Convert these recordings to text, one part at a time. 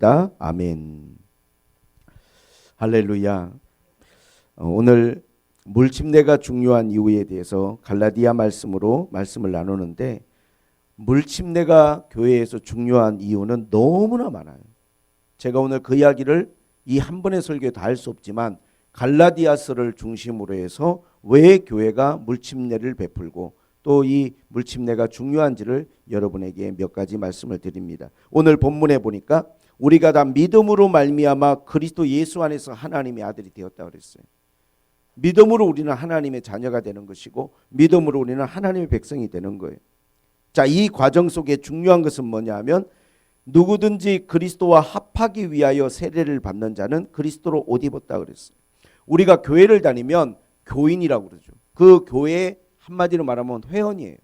아멘. 할렐루야. 오늘 물침례가 중요한 이유에 대해서 갈라디아 말씀으로 말씀을 나누는데, 물침례가 교회에서 중요한 이유는 너무나 많아요. 제가 오늘 그 이야기를 이 한 번의 설교에 다 할 수 없지만 갈라디아서를 중심으로 해서 왜 교회가 물침례를 베풀고 또 이 물침례가 중요한지를 여러분에게 몇 가지 말씀을 드립니다. 오늘 본문에 보니까 우리가 다 믿음으로 말미암아 그리스도 예수 안에서 하나님의 아들이 되었다 그랬어요. 믿음으로 우리는 하나님의 자녀가 되는 것이고 믿음으로 우리는 하나님의 백성이 되는 거예요. 자, 이 과정 속에 중요한 것은 뭐냐 하면, 누구든지 그리스도와 합하기 위하여 세례를 받는 자는 그리스도로 옷 입었다 그랬어요. 우리가 교회를 다니면 교인이라고 그러죠. 그 교회 한마디로 말하면 회원이에요.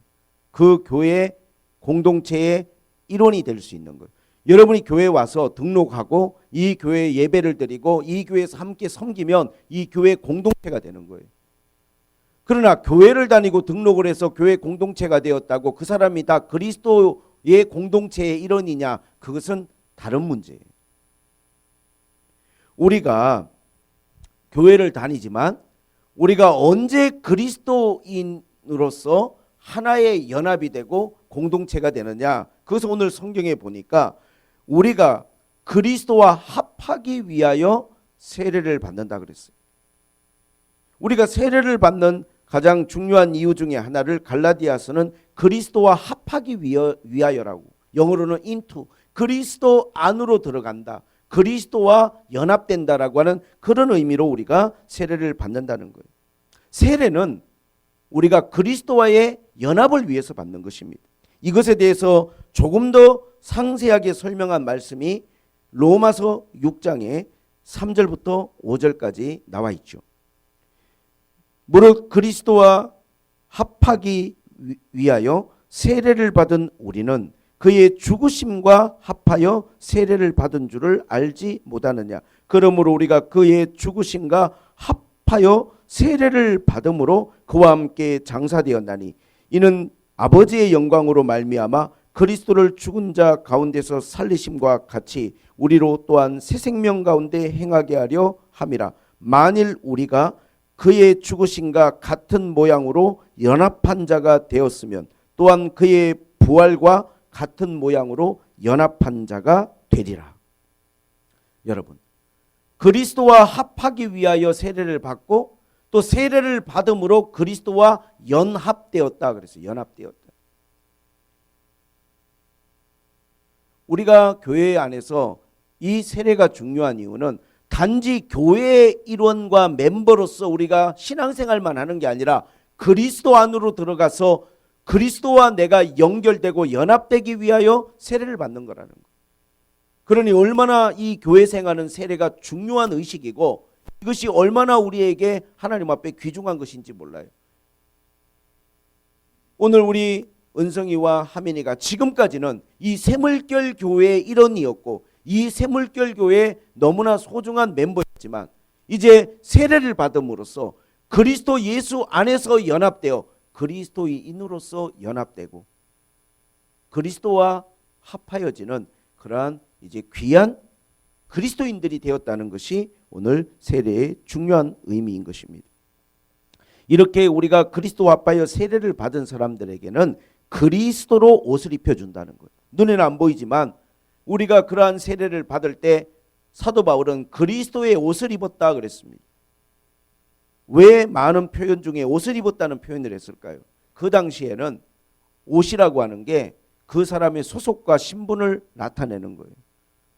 그 교회 공동체의 일원이 될 수 있는 거예요. 여러분이 교회에 와서 등록하고 이 교회에 예배를 드리고 이 교회에서 함께 섬기면 이 교회 공동체가 되는 거예요. 그러나 교회를 다니고 등록을 해서 교회 공동체가 되었다고 그 사람이 다 그리스도의 공동체의 일원이냐, 그것은 다른 문제예요. 우리가 교회를 다니지만 우리가 언제 그리스도인으로서 하나의 연합이 되고 공동체가 되느냐, 그것을 오늘 성경에 보니까 우리가 그리스도와 합하기 위하여 세례를 받는다 그랬어요. 우리가 세례를 받는 가장 중요한 이유 중에 하나를 갈라디아서는 그리스도와 합하기 위하여라고, 영어로는 into, 그리스도 안으로 들어간다, 그리스도와 연합된다라고 하는 그런 의미로 우리가 세례를 받는다는 거예요. 세례는 우리가 그리스도와의 연합을 위해서 받는 것입니다. 이것에 대해서 조금 더 상세하게 설명한 말씀이 로마서 6장에 3절부터 5절까지 나와 있죠. 무릇 그리스도와 합하기 위하여 세례를 받은 우리는 그의 죽으심과 합하여 세례를 받은 줄을 알지 못하느냐. 그러므로 우리가 그의 죽으심과 합하여 세례를 받음으로 그와 함께 장사되었나니, 이는 아버지의 영광으로 말미암아 그리스도를 죽은 자 가운데서 살리심과 같이 우리로 또한 새 생명 가운데 행하게 하려 함이라. 만일 우리가 그의 죽으심과 같은 모양으로 연합한 자가 되었으면 또한 그의 부활과 같은 모양으로 연합한 자가 되리라. 여러분, 그리스도와 합하기 위하여 세례를 받고 또 세례를 받음으로 그리스도와 연합되었다 그랬어요. 연합되었다. 우리가 교회 안에서 이 세례가 중요한 이유는 단지 교회의 일원과 멤버로서 우리가 신앙생활만 하는 게 아니라 그리스도 안으로 들어가서 그리스도와 내가 연결되고 연합되기 위하여 세례를 받는 거라는 거예요. 그러니 얼마나 이 교회 생활은 세례가 중요한 의식이고 이것이 얼마나 우리에게 하나님 앞에 귀중한 것인지 몰라요. 오늘 우리 은성이와 하민이가 지금까지는 이 샘물결 교회의 일원이었고 이 샘물결 교회의 너무나 소중한 멤버였지만 이제 세례를 받음으로써 그리스도 예수 안에서 연합되어 그리스도인으로서 연합되고 그리스도와 합하여지는 그러한 이제 귀한 그리스도인들이 되었다는 것이 오늘 세례의 중요한 의미인 것입니다. 이렇게 우리가 그리스도와 합하여 세례를 받은 사람들에게는 그리스도로 옷을 입혀준다는 거예요. 눈에는 안 보이지만 우리가 그러한 세례를 받을 때 사도 바울은 그리스도의 옷을 입었다 그랬습니다. 왜 많은 표현 중에 옷을 입었다는 표현을 했을까요? 그 당시에는 옷이라고 하는 게 그 사람의 소속과 신분을 나타내는 거예요.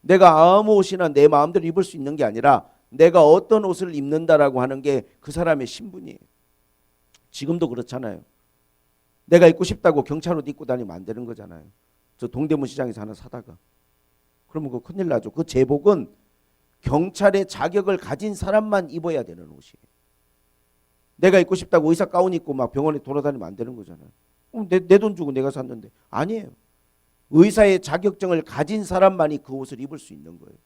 내가 아무 옷이나 내 마음대로 입을 수 있는 게 아니라 내가 어떤 옷을 입는다라고 하는 게 그 사람의 신분이에요. 지금도 그렇잖아요. 내가 입고 싶다고 경찰 옷 입고 다니면 안 되는 거잖아요. 저 동대문 시장에서 하나 사다가. 그러면 그거 큰일 나죠. 그 제복은 경찰의 자격을 가진 사람만 입어야 되는 옷이에요. 내가 입고 싶다고 의사 가운 입고 막 병원에 돌아다니면 안 되는 거잖아요. 내 돈 주고 내가 샀는데. 아니에요. 의사의 자격증을 가진 사람만이 그 옷을 입을 수 있는 거예요.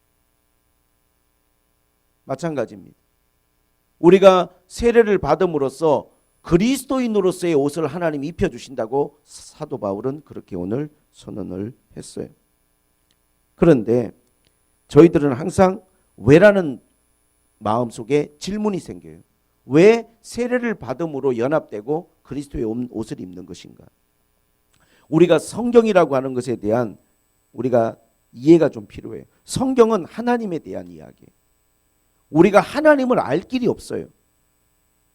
마찬가지입니다. 우리가 세례를 받음으로써 그리스도인으로서의 옷을 하나님이 입혀주신다고 사도 바울은 그렇게 오늘 선언을 했어요. 그런데 저희들은 항상 왜라는 마음속에 질문이 생겨요. 왜 세례를 받음으로 연합되고 그리스도의 옷을 입는 것인가? 우리가 성경이라고 하는 것에 대한 우리가 이해가 좀 필요해요. 성경은 하나님에 대한 이야기예요. 우리가 하나님을 알 길이 없어요.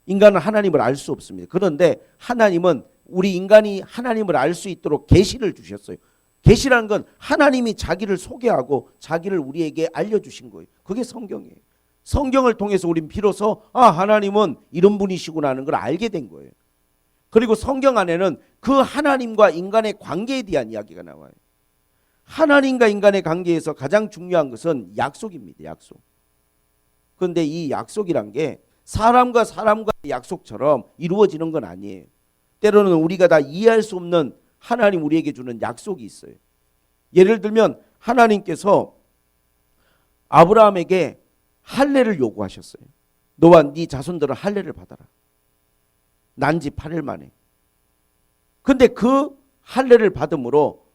인간은 하나님을 알 수 없습니다. 그런데 하나님은 우리 인간이 하나님을 알 수 있도록 계시를 주셨어요. 계시라는 건 하나님이 자기를 소개하고 자기를 우리에게 알려주신 거예요. 그게 성경이에요. 성경을 통해서 우린 비로소 하나님은 이런 분이시구나 하는 걸 알게 된 거예요. 그리고 성경 안에는 그 하나님과 인간의 관계에 대한 이야기가 나와요. 하나님과 인간의 관계에서 가장 중요한 것은 약속입니다. 약속. 그런데 이 약속이란 게 사람과 사람과의 약속처럼 이루어지는 건 아니에요. 때로는 우리가 다 이해할 수 없는 하나님 우리에게 주는 약속이 있어요. 예를 들면 하나님께서 아브라함에게 할례를 요구하셨어요. 너와 네 자손들은 할례를 받아라. 난지 8일 만에. 근데 그 할례를 받음으로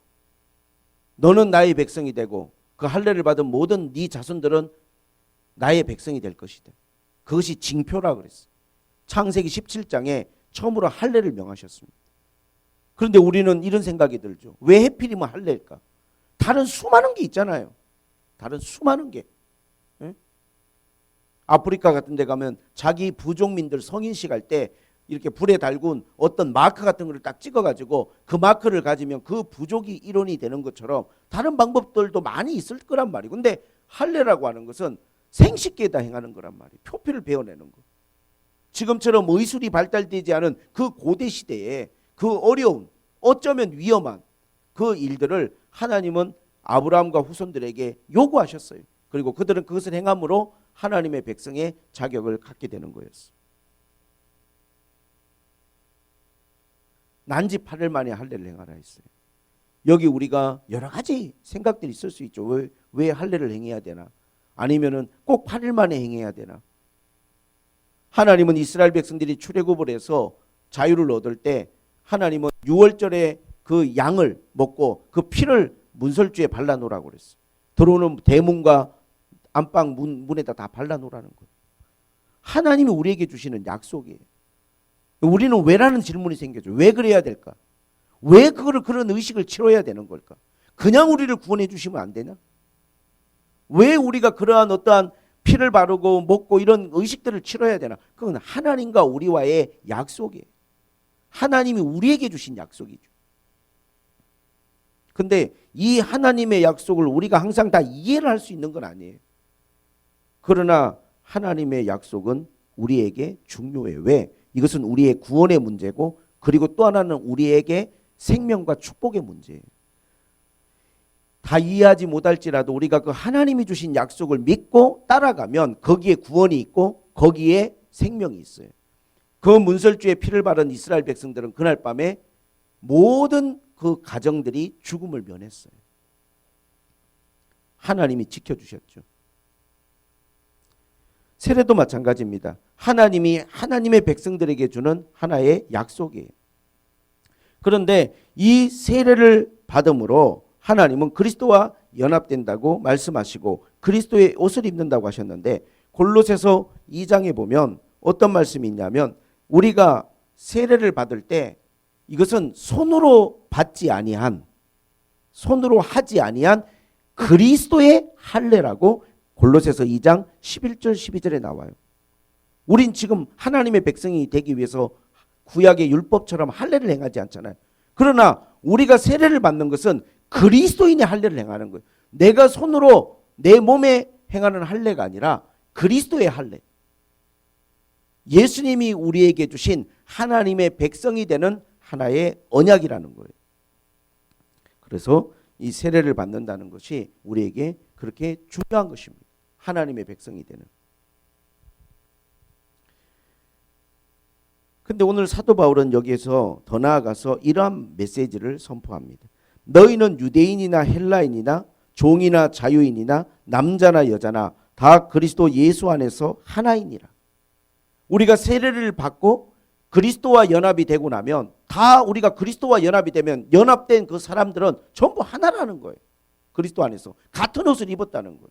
너는 나의 백성이 되고 그 할례를 받은 모든 네 자손들은 나의 백성이 될 것이다. 그것이 징표라 그랬어요. 창세기 17장에 처음으로 할례를 명하셨습니다. 그런데 우리는 이런 생각이 들죠. 왜 하필이면 할례일까? 다른 수많은 게 있잖아요. 다른 수많은 게. 예? 아프리카 같은 데 가면 자기 부족민들 성인식 할 때 이렇게 불에 달군 어떤 마크 같은 걸 딱 찍어가지고 그 마크를 가지면 그 부족이 일원이 되는 것처럼 다른 방법들도 많이 있을 거란 말이에요. 근데 할례라고 하는 것은 생식기에다 행하는 거란 말이에요. 표피를 베어내는 거. 지금처럼 의술이 발달되지 않은 그 고대 시대에 그 어려운 어쩌면 위험한 그 일들을 하나님은 아브라함과 후손들에게 요구하셨어요. 그리고 그들은 그것을 행함으로 하나님의 백성의 자격을 갖게 되는 거였어요. 난지 8일 만에 할례를 행하라 했어요. 여기 우리가 여러 가지 생각들이 있을 수 있죠. 왜 할례를 행해야 되나? 아니면은 꼭 8일 만에 행해야 되나? 하나님은 이스라엘 백성들이 출애굽을 해서 자유를 얻을 때 하나님은 6월절에 그 양을 먹고 그 피를 문설주에 발라놓으라고 그랬어요. 들어오는 대문과 안방 문에다 다 발라놓으라는 거예요. 하나님이 우리에게 주시는 약속이에요. 우리는 왜라는 질문이 생겨죠. 왜 그래야 될까? 왜 그런 의식을 치러야 되는 걸까? 그냥 우리를 구원해 주시면 안 되냐? 왜 우리가 그러한 어떠한 피를 바르고 먹고 이런 의식들을 치러야 되나? 그건 하나님과 우리와의 약속이에요. 하나님이 우리에게 주신 약속이죠. 근데 이 하나님의 약속을 우리가 항상 다 이해를 할 수 있는 건 아니에요. 그러나 하나님의 약속은 우리에게 중요해요. 왜? 이것은 우리의 구원의 문제고 그리고 또 하나는 우리에게 생명과 축복의 문제예요. 다 이해하지 못할지라도 우리가 그 하나님이 주신 약속을 믿고 따라가면 거기에 구원이 있고 거기에 생명이 있어요. 그 문설주에 피를 바른 이스라엘 백성들은 그날 밤에 모든 그 가정들이 죽음을 면했어요. 하나님이 지켜주셨죠. 세례도 마찬가지입니다. 하나님이 하나님의 백성들에게 주는 하나의 약속이에요. 그런데 이 세례를 받음으로 하나님은 그리스도와 연합된다고 말씀하시고 그리스도의 옷을 입는다고 하셨는데 골로새서 2장에 보면 어떤 말씀이 있냐면 우리가 세례를 받을 때 이것은 손으로 받지 아니한 손으로 하지 아니한 그리스도의 할례라고 골로새서 2장 11절 12절에 나와요. 우린 지금 하나님의 백성이 되기 위해서 구약의 율법처럼 할례를 행하지 않잖아요. 그러나 우리가 세례를 받는 것은 그리스도인의 할례를 행하는 거예요. 내가 손으로 내 몸에 행하는 할례가 아니라 그리스도의 할례. 예수님이 우리에게 주신 하나님의 백성이 되는 하나의 언약이라는 거예요. 그래서 이 세례를 받는다는 것이 우리에게 그렇게 중요한 것입니다. 하나님의 백성이 되는. 근데 오늘 사도 바울은 여기에서 더 나아가서 이러한 메시지를 선포합니다. 너희는 유대인이나 헬라인이나 종이나 자유인이나 남자나 여자나 다 그리스도 예수 안에서 하나이니라. 우리가 세례를 받고 그리스도와 연합이 되고 나면 다 우리가 그리스도와 연합이 되면 연합된 그 사람들은 전부 하나라는 거예요. 그리스도 안에서 같은 옷을 입었다는 거예요.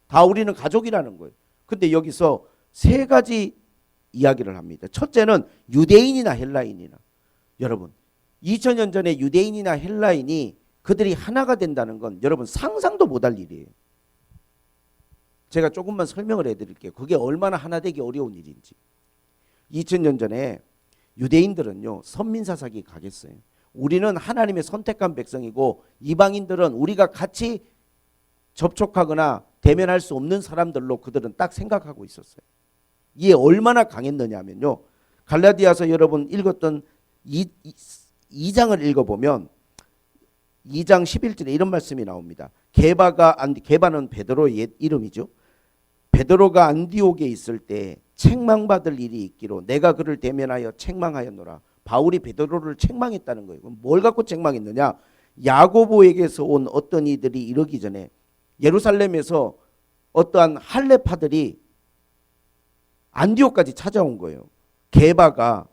다 우리는 가족이라는 거예요. 근데 여기서 세 가지 이야기를 합니다. 첫째는 유대인이나 헬라인이나. 여러분 2000년 전에 유대인이나 헬라인이 그들이 하나가 된다는 건 여러분 상상도 못할 일이에요. 제가 조금만 설명을 해드릴게요. 그게 얼마나 하나 되기 어려운 일인지. 2000년 전에 유대인들은요 선민사사기 가겠어요. 우리는 하나님의 선택한 백성이고 이방인들은 우리가 같이 접촉하거나 대면할 수 없는 사람들로 그들은 딱 생각하고 있었어요. 이게 얼마나 강했느냐면요. 갈라디아서 여러분 읽었던 2장을 읽어보면 2장 11절에 이런 말씀이 나옵니다. 게바는 베드로의 옛 이름이죠. 베드로가 안디옥에 있을 때 책망받을 일이 있기로 내가 그를 대면하여 책망하였노라. 바울이 베드로를 책망했다는 거예요. 뭘 갖고 책망했느냐? 야고보에게서 온 어떤 이들이 이러기 전에 예루살렘에서 어떠한 할례파들이 안디옥까지 찾아온 거예요. 게바가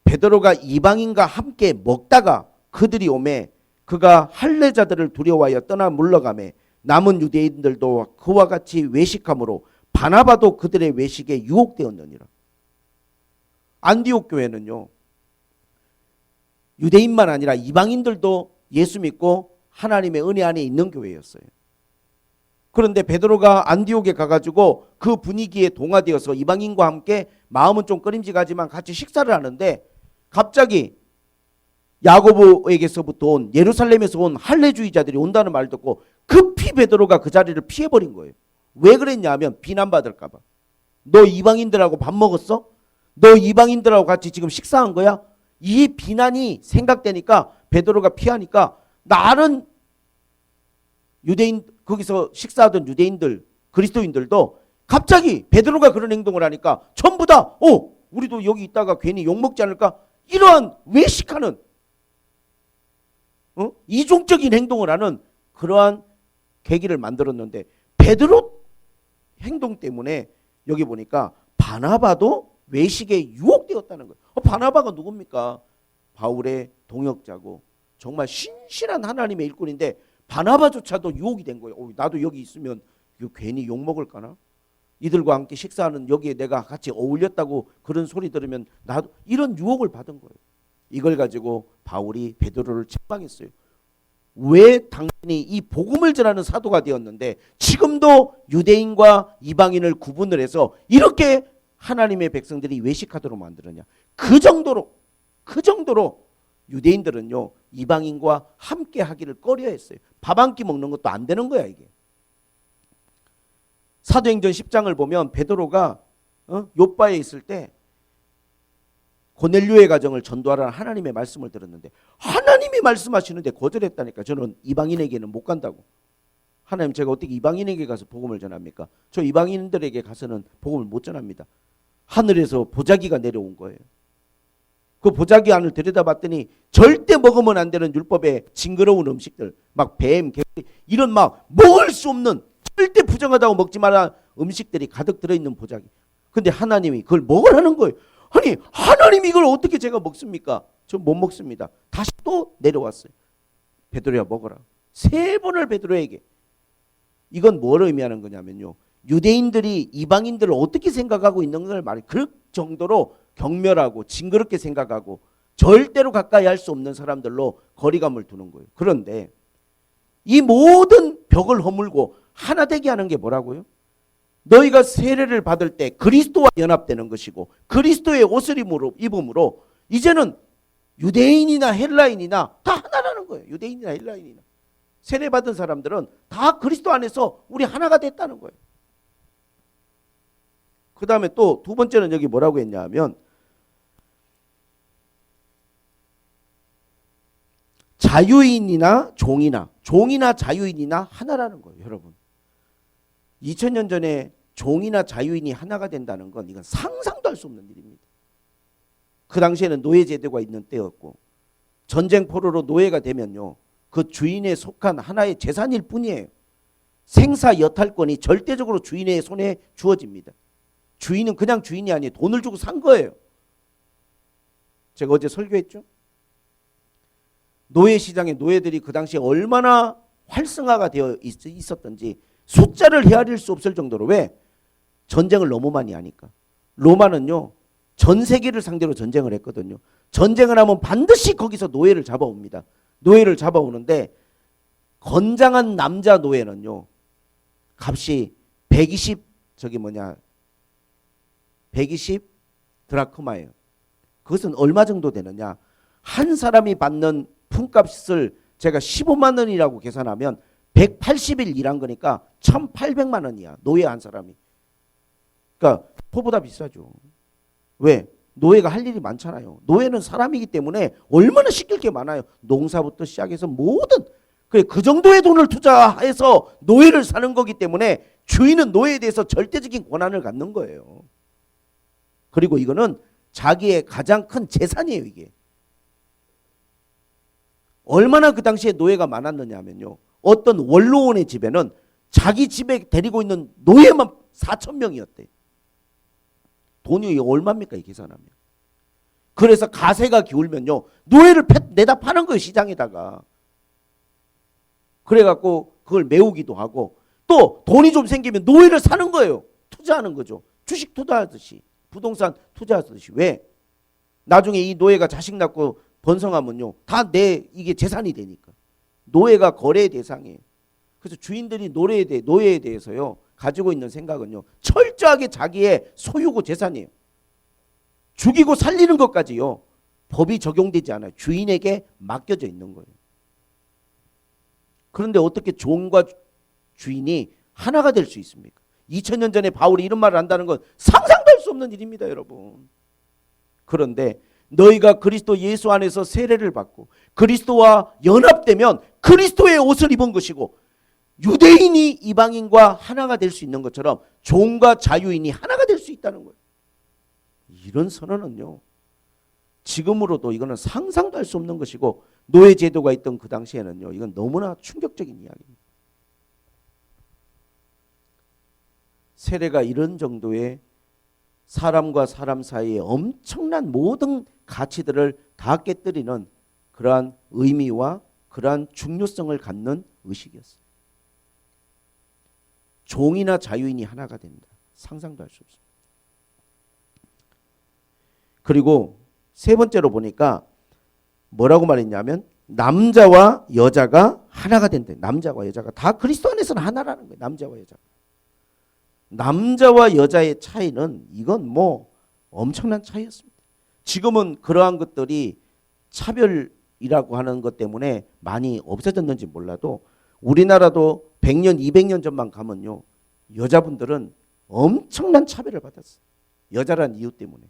베드로가 이방인과 함께 먹다가 그들이 오매 그가 할례자들을 두려워하여 떠나 물러가매 남은 유대인들도 그와 같이 외식함으로 바나바도 그들의 외식에 유혹되었느니라. 안디옥 교회는요 유대인만 아니라 이방인들도 예수 믿고 하나님의 은혜 안에 있는 교회였어요. 그런데 베드로가 안디옥에 가가지고 그 분위기에 동화되어서 이방인과 함께 마음은 좀 꺼림직하지만 같이 식사를 하는데 갑자기 야고보에게서부터 온 예루살렘에서 온 할례주의자들이 온다는 말 듣고 급히 베드로가 그 자리를 피해버린 거예요. 왜 그랬냐면 비난받을까 봐. 너 이방인들하고 밥 먹었어? 너 이방인들하고 같이 지금 식사한 거야? 이 비난이 생각되니까 베드로가 피하니까 나는 유대인 거기서 식사하던 유대인들 그리스도인들도 갑자기 베드로가 그런 행동을 하니까 전부 다 우리도 여기 있다가 괜히 욕먹지 않을까? 이러한 외식하는 이중적인 행동을 하는 그러한 계기를 만들었는데 베드로 행동 때문에 여기 보니까 바나바도 외식에 유혹되었다는 거예요. 바나바가 누굽니까? 바울의 동역자고 정말 신실한 하나님의 일꾼인데 바나바조차도 유혹이 된 거예요. 나도 여기 있으면 괜히 욕먹을까나? 이들과 함께 식사하는 여기에 내가 같이 어울렸다고 그런 소리 들으면 나도 이런 유혹을 받은 거예요. 이걸 가지고 바울이 베드로를 책망했어요. 왜 당신이 이 복음을 전하는 사도가 되었는데 지금도 유대인과 이방인을 구분을 해서 이렇게 하나님의 백성들이 외식하도록 만들었냐. 그 정도로 유대인들은요 이방인과 함께 하기를 꺼려했어요. 밥 한 끼 먹는 것도 안 되는 거야 이게. 사도행전 10장을 보면 베드로가 요바에 있을 때 고넬료의 가정을 전도하라는 하나님의 말씀을 들었는데 하나님이 말씀하시는데 거절했다니까. 저는 이방인에게는 못 간다고. 하나님 제가 어떻게 이방인에게 가서 복음을 전합니까? 저 이방인들에게 가서는 복음을 못 전합니다. 하늘에서 보자기가 내려온 거예요. 그 보자기 안을 들여다봤더니 절대 먹으면 안 되는 율법의 징그러운 음식들 막 뱀, 개 이런 막 먹을 수 없는 절대 부정하다고 먹지 마라 음식들이 가득 들어있는 보자기. 근데 하나님이 그걸 먹으라는 거예요. 아니 하나님이 이걸 어떻게 제가 먹습니까? 저 못 먹습니다. 다시 또 내려왔어요. 베드로야 먹어라. 3번을 베드로에게. 이건 뭘 의미하는 거냐면요. 유대인들이 이방인들을 어떻게 생각하고 있는 걸 말해. 그 정도로 경멸하고 징그럽게 생각하고 절대로 가까이 할 수 없는 사람들로 거리감을 두는 거예요. 그런데 이 모든 벽을 허물고 하나 되게 하는 게 뭐라고요? 너희가 세례를 받을 때 그리스도와 연합되는 것이고 그리스도의 옷을 입음으로 이제는 유대인이나 헬라인이나 다 하나라는 거예요. 유대인이나 헬라인이나. 세례 받은 사람들은 다 그리스도 안에서 우리 하나가 됐다는 거예요. 그 다음에 또 두 번째는 여기 뭐라고 했냐 하면 자유인이나 종이나 자유인이나 하나라는 거예요. 여러분 2000년 전에 종이나 자유인이 하나가 된다는 건 이건 상상도 할 수 없는 일입니다. 그 당시에는 노예제도가 있는 때였고 전쟁 포로로 노예가 되면요 그 주인에 속한 하나의 재산일 뿐이에요. 생사 여탈권이 절대적으로 주인의 손에 주어집니다. 주인은 그냥 주인이 아니에요. 돈을 주고 산 거예요. 제가 어제 설교했죠. 노예 시장의 노예들이 그 당시에 얼마나 활성화가 되어 있었던지 숫자를 헤아릴 수 없을 정도로. 왜? 전쟁을 너무 많이 하니까. 로마는요, 전 세계를 상대로 전쟁을 했거든요. 전쟁을 하면 반드시 거기서 노예를 잡아옵니다. 노예를 잡아오는데 건장한 남자 노예는요, 값이 120 드라크마예요. 그것은 얼마 정도 되느냐? 한 사람이 받는 품값을 제가 15만 원이라고 계산하면 180일 일한 거니까 1,800만 원이야. 노예 한 사람이. 그러니까 포보다 비싸죠. 왜? 노예가 할 일이 많잖아요. 노예는 사람이기 때문에 얼마나 시킬 게 많아요. 농사부터 시작해서 모든. 그래, 그 정도의 돈을 투자해서 노예를 사는 거기 때문에 주인은 노예에 대해서 절대적인 권한을 갖는 거예요. 그리고 이거는 자기의 가장 큰 재산이에요, 이게. 얼마나 그 당시에 노예가 많았느냐 하면요, 어떤 원로원의 집에는 자기 집에 데리고 있는 노예만 4,000명이었대. 돈이 얼마입니까, 이 계산하면. 그래서 가세가 기울면요, 노예를 내다 파는 거예요, 시장에다가. 그래갖고 그걸 메우기도 하고, 또 돈이 좀 생기면 노예를 사는 거예요. 투자하는 거죠. 주식 투자하듯이, 부동산 투자하듯이. 왜? 나중에 이 노예가 자식 낳고 번성하면요, 다 이게 재산이 되니까. 노예가 거래의 대상이에요. 그래서 주인들이 노예에 대해서요, 가지고 있는 생각은요, 철저하게 자기의 소유고 재산이에요. 죽이고 살리는 것까지요, 법이 적용되지 않아요. 주인에게 맡겨져 있는 거예요. 그런데 어떻게 종과 주인이 하나가 될 수 있습니까? 2000년 전에 바울이 이런 말을 한다는 건 상상도 할 수 없는 일입니다, 여러분. 그런데 너희가 그리스도 예수 안에서 세례를 받고 그리스도와 연합되면 그리스도의 옷을 입은 것이고, 유대인이 이방인과 하나가 될 수 있는 것처럼 종과 자유인이 하나가 될 수 있다는 거예요. 이런 선언은요, 지금으로도 이거는 상상도 할 수 없는 것이고, 노예 제도가 있던 그 당시에는요, 이건 너무나 충격적인 이야기입니다. 세례가 이런 정도의 사람과 사람 사이에 엄청난 모든 가치들을 다 깨뜨리는 그러한 의미와 그러한 중요성을 갖는 의식이었어요. 종이나 자유인이 하나가 된다. 상상도 할 수 없습니다. 그리고 세 번째로 보니까 뭐라고 말했냐면, 남자와 여자가 하나가 된대. 남자와 여자가 다 그리스도 안에서는 하나라는 거예요. 남자와 여자. 남자와 여자의 차이는 이건 뭐 엄청난 차이였습니다. 지금은 그러한 것들이 차별이라고 하는 것 때문에 많이 없어졌는지 몰라도, 우리나라도 100년, 200년 전만 가면요, 여자분들은 엄청난 차별을 받았어요. 여자란 이유 때문에.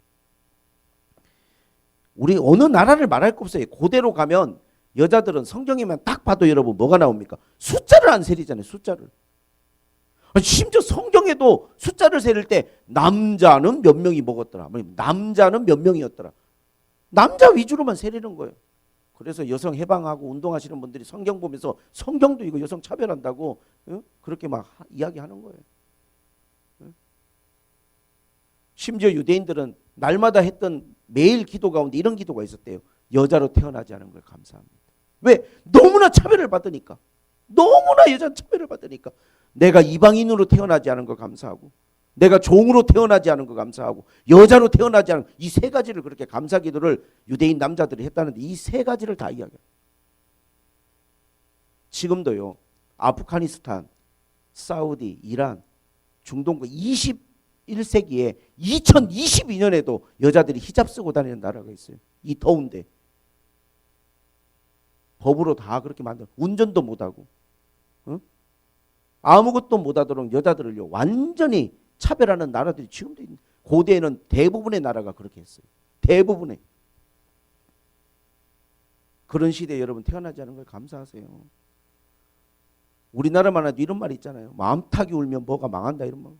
우리 어느 나라를 말할 거 없어요. 고대로 가면 여자들은 성경에만 딱 봐도 여러분 뭐가 나옵니까? 숫자를 안 세리잖아요. 숫자를. 심지어 성경에도 숫자를 세릴 때 남자는 몇 명이 먹었더라, 남자는 몇 명이었더라, 남자 위주로만 세리는 거예요. 그래서 여성 해방하고 운동하시는 분들이 성경 보면서 성경도 이거 여성 차별한다고 그렇게 막 이야기하는 거예요. 심지어 유대인들은 날마다 했던 매일 기도 가운데 이런 기도가 있었대요. 여자로 태어나지 않은 걸 감사합니다. 왜? 너무나 차별을 받으니까. 너무나 여자는 차별을 받으니까. 내가 이방인으로 태어나지 않은 걸 감사하고, 내가 종으로 태어나지 않은 걸 감사하고, 여자로 태어나지 않은, 이 세 가지를 그렇게 감사 기도를 유대인 남자들이 했다는데, 이 세 가지를 다 이야기해요. 지금도요, 아프가니스탄, 사우디, 이란, 중동부 21세기에 2022년에도 여자들이 히잡 쓰고 다니는 나라가 있어요. 이 더운데. 법으로 다 그렇게 만들어. 운전도 못하고, 아무것도 못하도록 여자들을요, 완전히 차별하는 나라들이 지금도 있는. 고대에는 대부분의 나라가 그렇게 했어요. 대부분의. 그런 시대에 여러분 태어나지 않은 걸 감사하세요. 우리나라만 해도 이런 말이 있잖아요. 마음탁이 울면 뭐가 망한다, 이런 말.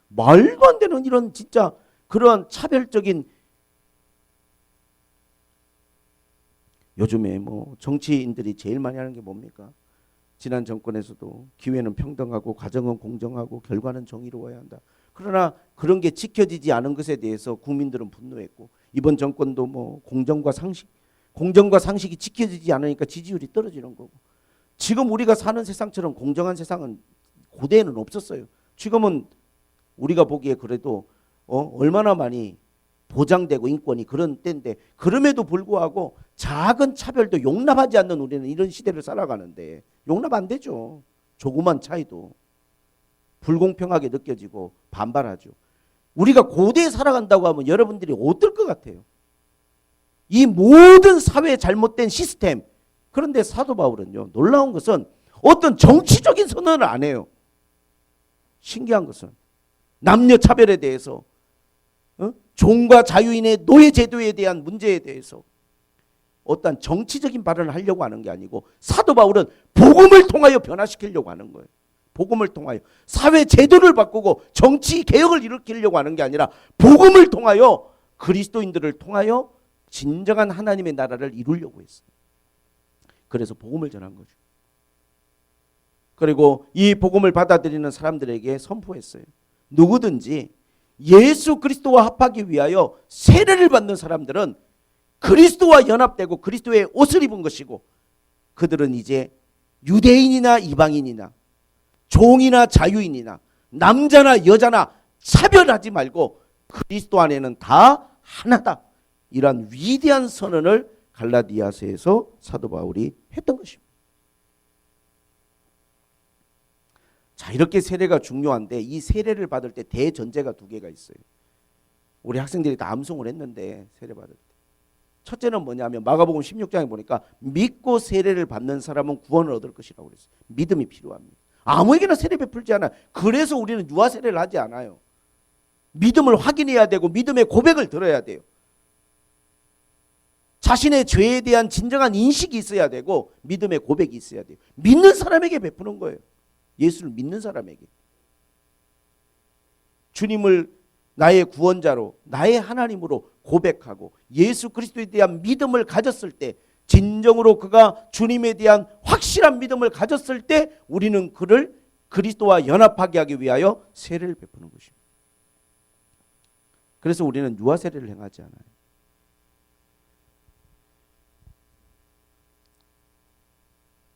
말도 안 되는 이런 진짜 그러한 차별적인. 요즘에 뭐 정치인들이 제일 많이 하는 게 뭡니까? 지난 정권에서도 기회는 평등하고 과정은 공정하고 결과는 정의로워야 한다. 그러나 그런 게 지켜지지 않은 것에 대해서 국민들은 분노했고, 이번 정권도 뭐 공정과 상식이 지켜지지 않으니까 지지율이 떨어지는 거고, 지금 우리가 사는 세상처럼 공정한 세상은 고대에는 없었어요. 지금은 우리가 보기에 그래도 얼마나 많이 보장되고 인권이 그런 때인데, 그럼에도 불구하고 작은 차별도 용납하지 않는 우리는 이런 시대를 살아가는데 용납 안 되죠. 조그만 차이도 불공평하게 느껴지고 반발하죠. 우리가 고대에 살아간다고 하면 여러분들이 어떨 것 같아요? 이 모든 사회의 잘못된 시스템. 그런데 사도 바울은요, 놀라운 것은 어떤 정치적인 선언을 안 해요. 신기한 것은 남녀 차별에 대해서, 종과 자유인의 노예 제도에 대한 문제에 대해서 어떤 정치적인 발언을 하려고 하는 게 아니고, 사도 바울은 복음을 통하여 변화시키려고 하는 거예요. 복음을 통하여 사회 제도를 바꾸고 정치 개혁을 일으키려고 하는 게 아니라 복음을 통하여 그리스도인들을 통하여 진정한 하나님의 나라를 이루려고 했어요. 그래서 복음을 전한 거죠. 그리고 이 복음을 받아들이는 사람들에게 선포했어요. 누구든지 예수 그리스도와 합하기 위하여 세례를 받는 사람들은 그리스도와 연합되고 그리스도의 옷을 입은 것이고, 그들은 이제 유대인이나 이방인이나 종이나 자유인이나 남자나 여자나 차별하지 말고 그리스도 안에는 다 하나다. 이러한 위대한 선언을 갈라디아서에서 사도 바울이 했던 것입니다. 자, 이렇게 세례가 중요한데 이 세례를 받을 때 대전제가 두 개가 있어요. 우리 학생들이 다 암송을 했는데 세례 받을 때 첫째는 뭐냐면 마가복음 16장에 보니까 믿고 세례를 받는 사람은 구원을 얻을 것이라고 그랬어요. 믿음이 필요합니다. 아무에게나 세례 베풀지 않아요. 그래서 우리는 유아 세례를 하지 않아요. 믿음을 확인해야 되고 믿음의 고백을 들어야 돼요. 자신의 죄에 대한 진정한 인식이 있어야 되고 믿음의 고백이 있어야 돼요. 믿는 사람에게 베푸는 거예요. 예수를 믿는 사람에게. 주님을 나의 구원자로, 나의 하나님으로 고백하고 예수 그리스도에 대한 믿음을 가졌을 때, 진정으로 그가 주님에 대한 확실한 믿음을 가졌을 때 우리는 그를 그리스도와 연합하게 하기 위하여 세례를 베푸는 것입니다. 그래서 우리는 유아 세례를 행하지 않아요.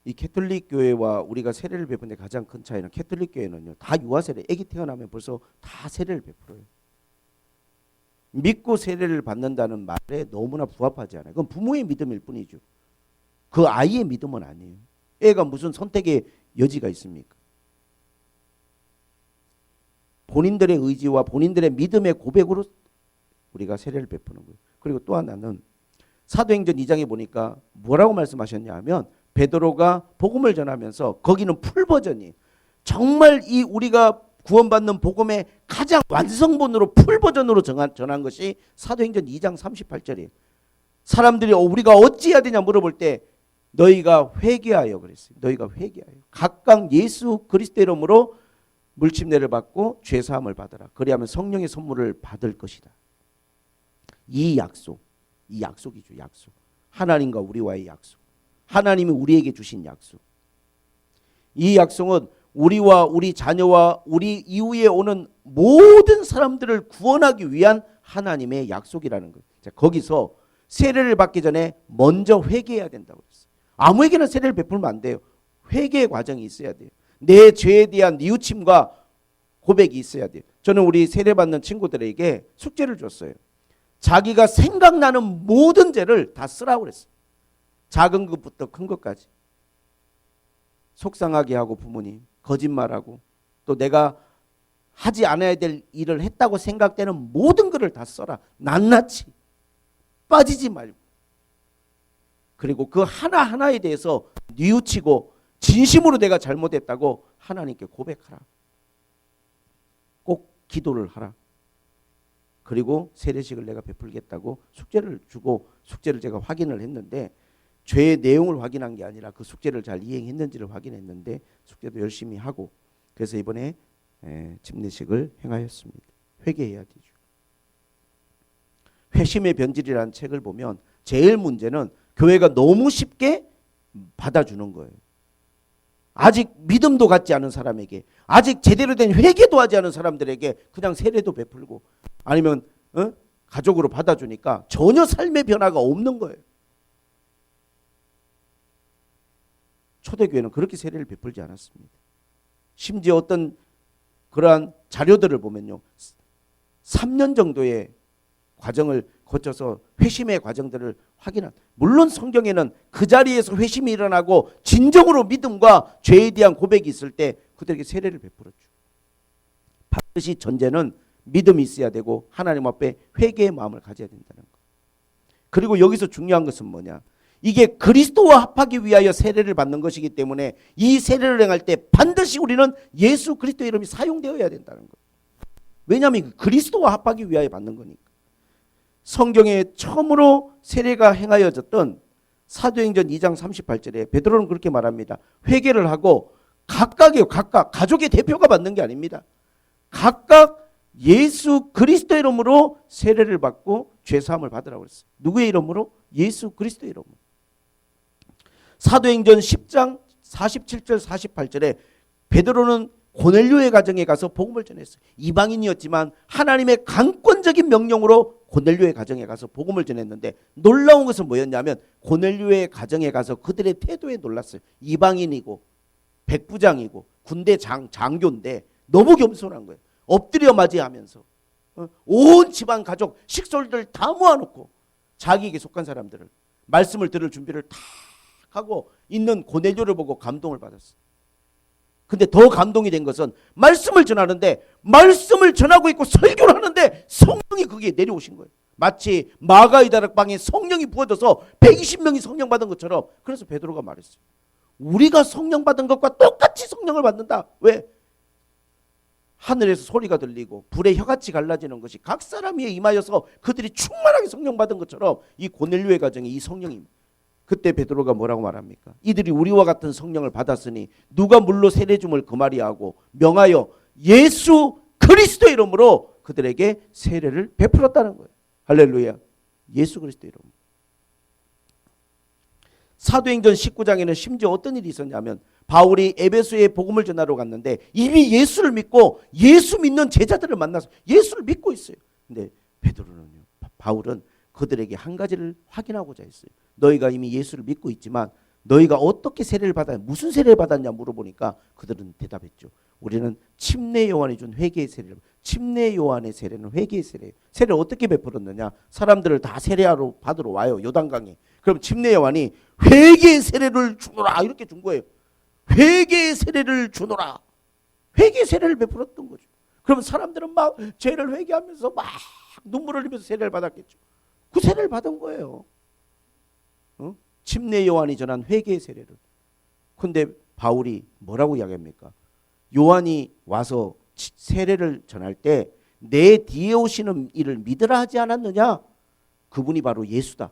이 캐톨릭 교회와 우리가 세례를 베푸는 데 가장 큰 차이는, 캐톨릭 교회는요, 다 유아 세례, 아기 태어나면 벌써 다 세례를 베풀어요. 믿고 세례를 받는다는 말에 너무나 부합하지 않아요. 그건 부모의 믿음일 뿐이죠. 그 아이의 믿음은 아니에요. 애가 무슨 선택의 여지가 있습니까? 본인들의 의지와 본인들의 믿음의 고백으로 우리가 세례를 베푸는 거예요. 그리고 또 하나는 사도행전 2장에 보니까 뭐라고 말씀하셨냐 하면, 베드로가 복음을 전하면서, 거기는 풀 버전이 정말 이 우리가 구원받는 복음의 가장 완성본으로 풀 버전으로 전한 것이 사도행전 2장 38절이에요. 사람들이 우리가 어찌해야 되냐 물어볼 때 너희가 회개하여 그랬어요. 너희가 회개하여 각각 예수 그리스도 이름으로 물침례를 받고 죄 사함을 받으라. 그리하면 성령의 선물을 받을 것이다. 이 약속, 이 약속이죠. 약속. 하나님과 우리와의 약속. 하나님이 우리에게 주신 약속. 이 약속은 우리와 우리 자녀와 우리 이후에 오는 모든 사람들을 구원하기 위한 하나님의 약속이라는 거예요. 자, 거기서 세례를 받기 전에 먼저 회개해야 된다고 그랬어요. 아무에게나 세례를 베풀면 안 돼요. 회개의 과정이 있어야 돼요. 내 죄에 대한 뉘우침과 고백이 있어야 돼요. 저는 우리 세례 받는 친구들에게 숙제를 줬어요. 자기가 생각나는 모든 죄를 다 쓰라고 그랬어요. 작은 것부터 큰 것까지. 속상하게 하고 부모님, 거짓말하고, 또 내가 하지 않아야 될 일을 했다고 생각되는 모든 것을 다 써라. 낱낱이 빠지지 말고. 그리고 그 하나하나에 대해서 뉘우치고 진심으로 내가 잘못했다고 하나님께 고백하라. 꼭 기도를 하라. 그리고 세례식을 내가 베풀겠다고 숙제를 주고, 숙제를 제가 확인을 했는데, 죄의 내용을 확인한 게 아니라 그 숙제를 잘 이행했는지를 확인했는데, 숙제도 열심히 하고, 그래서 이번에 침례식을 행하였습니다. 회개해야 되죠. 회심의 변질이라는 책을 보면 제일 문제는 교회가 너무 쉽게 받아주는 거예요. 아직 믿음도 갖지 않은 사람에게, 아직 제대로 된 회개도 하지 않은 사람들에게 그냥 세례도 베풀고, 아니면 가족으로 받아주니까 전혀 삶의 변화가 없는 거예요. 초대교회는 그렇게 세례를 베풀지 않았습니다. 심지어 어떤 그러한 자료들을 보면요, 3년 정도의 과정을 거쳐서 회심의 과정들을 확인한, 물론 성경에는 그 자리에서 회심이 일어나고 진정으로 믿음과 죄에 대한 고백이 있을 때 그들에게 세례를 베풀었죠. 반드시 전제는 믿음이 있어야 되고 하나님 앞에 회개의 마음을 가져야 된다는 것. 그리고 여기서 중요한 것은 뭐냐, 이게 그리스도와 합하기 위하여 세례를 받는 것이기 때문에 이 세례를 행할 때 반드시 우리는 예수 그리스도의 이름이 사용되어야 된다는 것. 왜냐하면 그리스도와 합하기 위하여 받는 거니까. 성경에 처음으로 세례가 행하여졌던 사도행전 2장 38절에 베드로는 그렇게 말합니다. 회개를 하고 각각 가족의 대표가 받는 게 아닙니다. 각각 예수 그리스도의 이름으로 세례를 받고 죄사함을 받으라고 그랬어요. 누구의 이름으로? 예수 그리스도의 이름으로. 사도행전 10장 47절 48절에 베드로는 고넬료의 가정에 가서 복음을 전했어요. 이방인이었지만 하나님의 강권적인 명령으로 고넬료의 가정에 가서 복음을 전했는데, 놀라운 것은 뭐였냐면 고넬료의 가정에 가서 그들의 태도에 놀랐어요. 이방인이고 백부장이고 군대 장교인데 너무 겸손한 거예요. 엎드려 맞이하면서 온 집안 가족 식솔들 다 모아놓고 자기에게 속한 사람들을 말씀을 들을 준비를 다 하고 있는 고넬료를 보고 감동을 받았어요. 근데 더 감동이 된 것은 말씀을 전하는데, 말씀을 전하고 있고 설교를 하는데 성령이 거기에 내려오신 거예요. 마치 마가의 다락방에 성령이 부어져서 120명이 성령 받은 것처럼. 그래서 베드로가 말했어요. 우리가 성령 받은 것과 똑같이 성령을 받는다. 왜? 하늘에서 소리가 들리고 불의 혀같이 갈라지는 것이 각 사람 위에 임하여서 그들이 충만하게 성령 받은 것처럼 이 고넬료의 가정에 이 성령이. 그때 베드로가 뭐라고 말합니까? 이들이 우리와 같은 성령을 받았으니 누가 물로 세례 줌을 금하리하고 명하여 예수 그리스도의 이름으로 그들에게 세례를 베풀었다는 거예요. 할렐루야. 예수 그리스도의 이름. 사도행전 19장에는 심지어 어떤 일이 있었냐면, 바울이 에베소에 복음을 전하러 갔는데 이미 예수를 믿고 예수 믿는 제자들을 만나서 예수를 믿고 있어요. 근데 베드로는요, 바울은 그들에게 한 가지를 확인하고자 했어요. 너희가 이미 예수를 믿고 있지만 너희가 어떻게 세례를 받았냐, 무슨 세례를 받았냐 물어보니까 그들은 대답했죠. 우리는 침례 요한이 준 회개의 세례를. 침례 요한의 세례는 회개의 세례예요. 세례를 어떻게 베풀었느냐, 사람들을 다 세례하러 받으러 와요, 요단강에. 그럼 침례 요한이 회개의 세례를 주노라 이렇게 준 거예요. 회개의 세례를 주노라. 회개의 세례를 베풀었던 거죠. 그럼 사람들은 막 죄를 회개하면서 막 눈물을 흘리면서 세례를 받았겠죠. 그 세례를 받은 거예요. 침례 요한이 전한 회개의 세례를. 근데 바울이 뭐라고 이야기합니까? 요한이 와서 세례를 전할 때 내 뒤에 오시는 이를 믿으라 하지 않았느냐? 그분이 바로 예수다.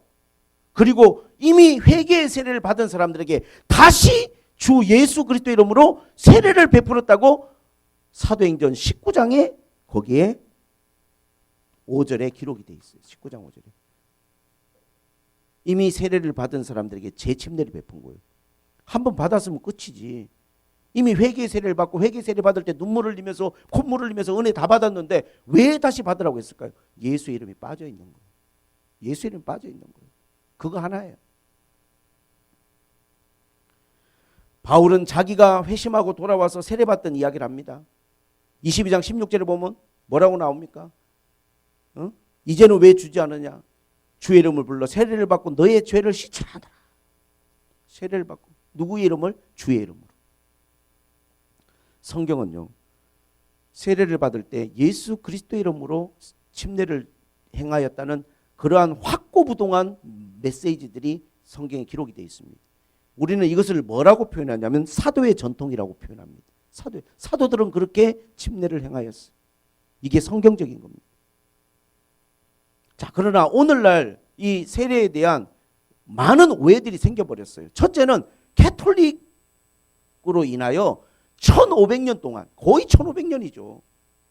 그리고 이미 회개의 세례를 받은 사람들에게 다시 주 예수 그리스도 이름으로 세례를 베풀었다고 사도행전 19장에 거기에 5절에 기록이 돼 있어요. 19장 5절에. 이미 세례를 받은 사람들에게 재침례를 베푼 거예요. 한번 받았으면 끝이지. 이미 회개의 세례를 받고 회개의 세례 받을 때 눈물을 흘리면서 콧물을 흘리면서 은혜 다 받았는데 왜 다시 받으라고 했을까요? 예수의 이름이 빠져 있는 거예요. 예수의 이름이 빠져 있는 거예요. 그거 하나예요. 바울은 자기가 회심하고 돌아와서 세례받던 이야기를 합니다. 22장 16절에 보면 뭐라고 나옵니까? 이제는 왜 주지 않느냐? 주의 이름을 불러 세례를 받고 너의 죄를 씻으라. 세례를 받고 누구의 이름을? 주의 이름으로. 성경은요, 세례를 받을 때 예수 그리스도의 이름으로 침례를 행하였다는 그러한 확고부동한 메시지들이 성경에 기록이 되어 있습니다. 우리는 이것을 뭐라고 표현하냐면 사도의 전통이라고 표현합니다. 사도들은 그렇게 침례를 행하였어요. 이게 성경적인 겁니다. 자, 그러나 오늘날 이 세례에 대한 많은 오해들이 생겨버렸어요. 첫째는 캐톨릭으로 인하여 1500년 동안, 거의 1500년이죠.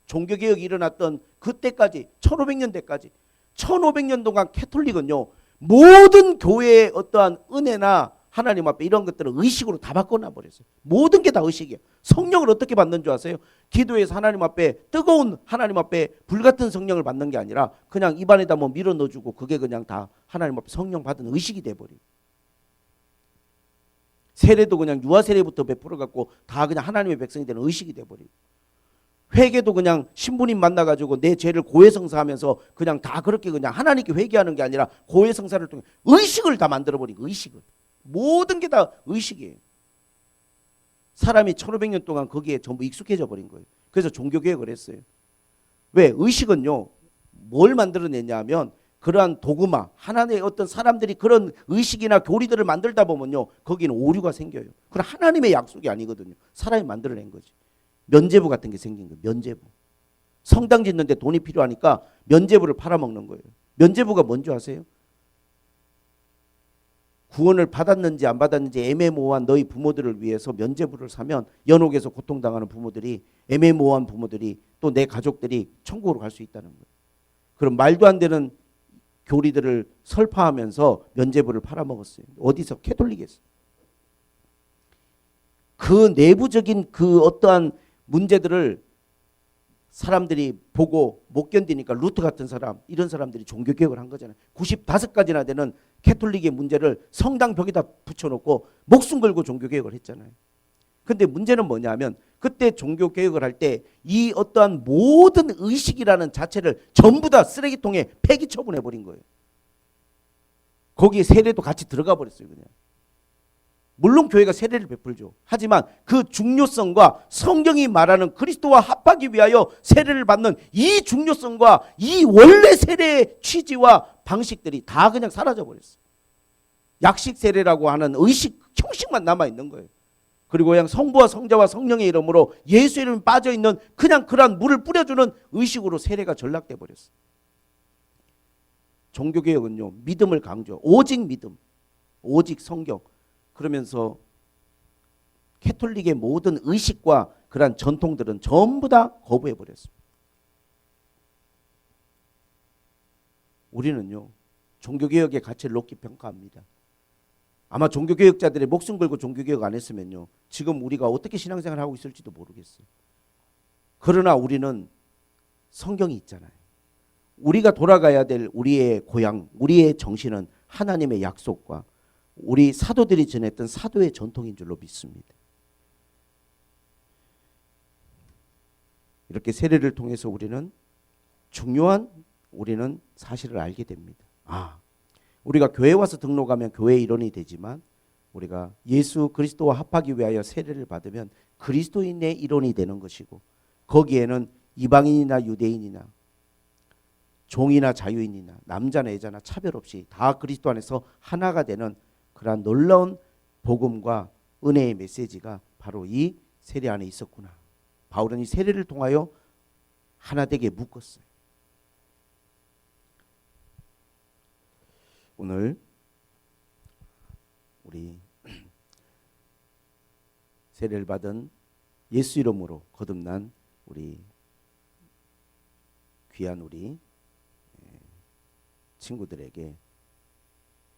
종교개혁이 일어났던 그때까지, 1500년대까지 1500년 동안 캐톨릭은요, 모든 교회의 어떠한 은혜나 하나님 앞에 이런 것들을 의식으로 다 바꿔놔 버렸어요. 모든 게 다 의식이에요. 성령을 어떻게 받는 줄 아세요? 기도해서 하나님 앞에, 뜨거운 하나님 앞에 불같은 성령을 받는 게 아니라 그냥 입안에다 뭐 밀어 넣어주고 그게 그냥 다 하나님 앞에 성령 받은 의식이 돼버려요. 세례도 그냥 유아 세례부터 베풀어 갖고 다 그냥 하나님의 백성이 되는 의식이 돼 버리고, 회개도 그냥 신부님 만나 가지고 내 죄를 고해성사하면서 그냥 다 그렇게 그냥 하나님께 회개하는 게 아니라 고해성사를 통해 의식을 다 만들어 버리고, 의식을, 모든 게 다 의식이에요. 사람이 1500년 동안 거기에 전부 익숙해져 버린 거예요. 그래서 종교개혁을 했어요. 왜? 의식은요, 뭘 만들어냈냐면 그러한 도구마, 하나님의 어떤 사람들이 그런 의식이나 교리들을 만들다 보면요, 거기는 오류가 생겨요. 그건 하나님의 약속이 아니거든요. 사람이 만들어낸 거지. 면죄부 같은 게 생긴 거예요. 면죄부. 성당 짓는데 돈이 필요하니까 면죄부를 팔아먹는 거예요. 면죄부가 뭔지 아세요? 구원을 받았는지 안 받았는지 애매모호한 너희 부모들을 위해서 면죄부를 사면 연옥에서 고통당하는 부모들이, 애매모호한 부모들이, 또 내 가족들이 천국으로 갈 수 있다는 거예요. 그럼 말도 안 되는 교리들을 설파하면서 면죄부를 팔아먹었어요. 어디서? 캐톨릭에서. 그 내부적인 그 어떠한 문제들을 사람들이 보고 못 견디니까 루트 같은 사람, 이런 사람들이 종교개혁을 한 거잖아요. 95가지나 되는 캐톨릭의 문제를 성당 벽에다 붙여놓고 목숨 걸고 종교개혁을 했잖아요. 근데 문제는 뭐냐면 그때 종교개혁을 할 때 이 어떠한 모든 의식이라는 자체를 전부 다 쓰레기통에 폐기 처분해버린 거예요. 거기에 세례도 같이 들어가 버렸어요. 그냥. 물론 교회가 세례를 베풀죠. 하지만 그 중요성과 성경이 말하는 그리스도와 합하기 위하여 세례를 받는 이 중요성과 이 원래 세례의 취지와 방식들이 다 그냥 사라져 버렸어요. 약식 세례라고 하는 의식 형식만 남아있는 거예요. 그리고 그냥 성부와 성자와 성령의 이름으로 예수 이름이 빠져있는 그냥 그러한 물을 뿌려주는 의식으로 세례가 전락돼 버렸어요. 종교개혁은요, 믿음을 강조, 오직 믿음, 오직 성경. 그러면서 캐톨릭의 모든 의식과 그러한 전통들은 전부 다 거부해버렸습니다. 우리는요, 종교개혁의 가치를 높이 평가합니다. 아마 종교개혁자들이 목숨 걸고 종교개혁 안 했으면요, 지금 우리가 어떻게 신앙생활을 하고 있을지도 모르겠어요. 그러나 우리는 성경이 있잖아요. 우리가 돌아가야 될 우리의 고향, 우리의 정신은 하나님의 약속과 우리 사도들이 전했던 사도의 전통인 줄로 믿습니다. 이렇게 세례를 통해서 우리는 중요한 사실을 알게 됩니다. 우리가 교회 와서 등록하면 교회의 일원이 되지만 우리가 예수 그리스도와 합하기 위하여 세례를 받으면 그리스도인의 일원이 되는 것이고, 거기에는 이방인이나 유대인이나 종이나 자유인이나 남자나 여자나 차별 없이 다 그리스도 안에서 하나가 되는 그러한 놀라운 복음과 은혜의 메시지가 바로 이 세례 안에 있었구나. 바울은 이 세례를 통하여 하나 되게 묶었어요. 오늘 우리 세례를 받은 예수 이름으로 거듭난 우리 귀한 우리 친구들에게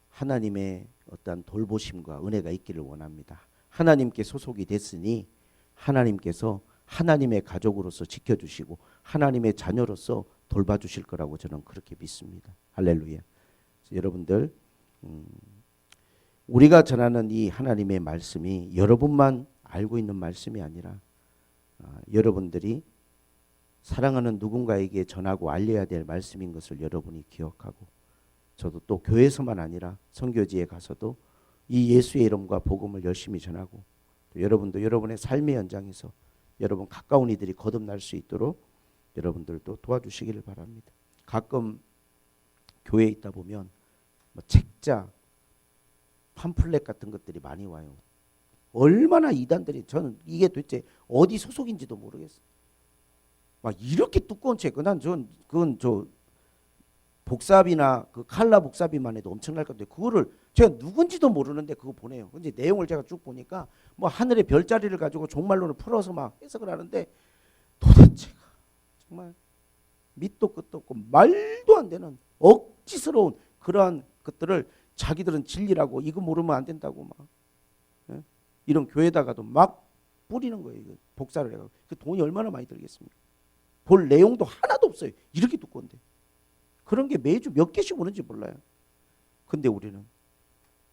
하나님의 어떠한 돌보심과 은혜가 있기를 원합니다. 하나님께 소속이 됐으니 하나님께서 하나님의 가족으로서 지켜주시고 하나님의 자녀로서 돌봐주실 거라고 저는 그렇게 믿습니다. 할렐루야. 여러분들, 우리가 전하는 이 하나님의 말씀이 여러분만 알고 있는 말씀이 아니라 여러분들이 사랑하는 누군가에게 전하고 알려야 될 말씀인 것을 여러분이 기억하고, 저도 또 교회에서만 아니라 선교지에 가서도 이 예수의 이름과 복음을 열심히 전하고, 또 여러분도 여러분의 삶의 현장에서 여러분 가까운 이들이 거듭날 수 있도록 여러분들도 도와주시기를 바랍니다. 가끔 교회에 있다 보면 뭐 책자, 팜플렛 같은 것들이 많이 와요. 얼마나 이단들이, 저는 이게 도대체 어디 소속인지도 모르겠어요. 막 이렇게 두꺼운 책, 그건 복사비나 그 칼라 복사비만 해도 엄청날 건데, 그거를 제가 누군지도 모르는데 그거 보내요. 근데 내용을 제가 쭉 보니까 뭐 하늘의 별자리를 가지고 종말론을 풀어서 막 해석을 하는데, 도대체가 정말 밑도 끝도 없고 말도 안 되는 억지스러운 그러한 것들을 자기들은 진리라고, 이거 모르면 안 된다고 막, 예? 이런 교회에다가도 막 뿌리는 거예요. 이거 복사를 해가지고. 그 돈이 얼마나 많이 들겠습니까? 볼 내용도 하나도 없어요. 이렇게 두꺼운데. 그런 게 매주 몇 개씩 오는지 몰라요. 근데 우리는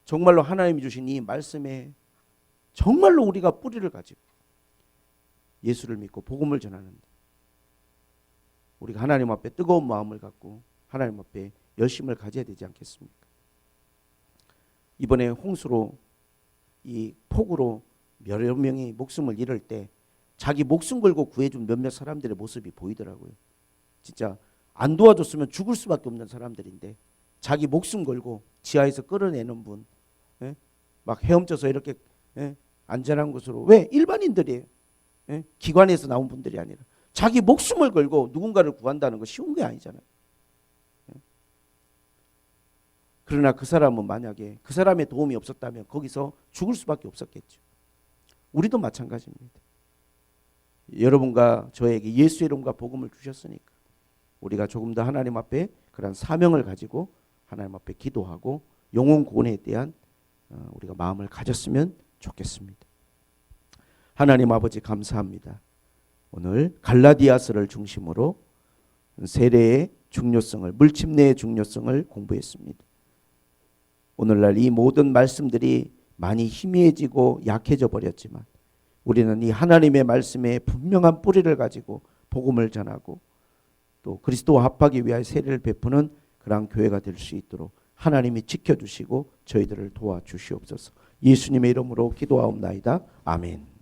정말로 하나님이 주신 이 말씀에 정말로 우리가 뿌리를 가지고 예수를 믿고 복음을 전하는데 우리가 하나님 앞에 뜨거운 마음을 갖고 하나님 앞에 열심을 가져야 되지 않겠습니까? 이번에 홍수로 이 폭우로 여러 명이 목숨을 잃을 때 자기 목숨 걸고 구해준 몇몇 사람들의 모습이 보이더라고요. 진짜 안 도와줬으면 죽을 수밖에 없는 사람들인데 자기 목숨 걸고 지하에서 끌어내는 분, 예? 막 헤엄쳐서 이렇게, 예? 안전한 곳으로. 왜? 일반인들이에요. 예? 기관에서 나온 분들이 아니라 자기 목숨을 걸고 누군가를 구한다는 거 쉬운 게 아니잖아요. 예? 그러나 그 사람은 만약에 그 사람의 도움이 없었다면 거기서 죽을 수밖에 없었겠죠. 우리도 마찬가지입니다. 여러분과 저에게 예수의 이름과 복음을 주셨으니까 우리가 조금 더 하나님 앞에 그런 사명을 가지고 하나님 앞에 기도하고 영혼 구원에 대한 우리가 마음을 가졌으면 좋겠습니다. 하나님 아버지 감사합니다. 오늘 갈라디아서를 중심으로 세례의 중요성을, 물침례의 중요성을 공부했습니다. 오늘날 이 모든 말씀들이 많이 희미해지고 약해져 버렸지만 우리는 이 하나님의 말씀에 분명한 뿌리를 가지고 복음을 전하고 또 그리스도와 합하기 위하여 세례를 베푸는 그러한 교회가 될 수 있도록 하나님이 지켜주시고 저희들을 도와주시옵소서. 예수님의 이름으로 기도하옵나이다. 아멘.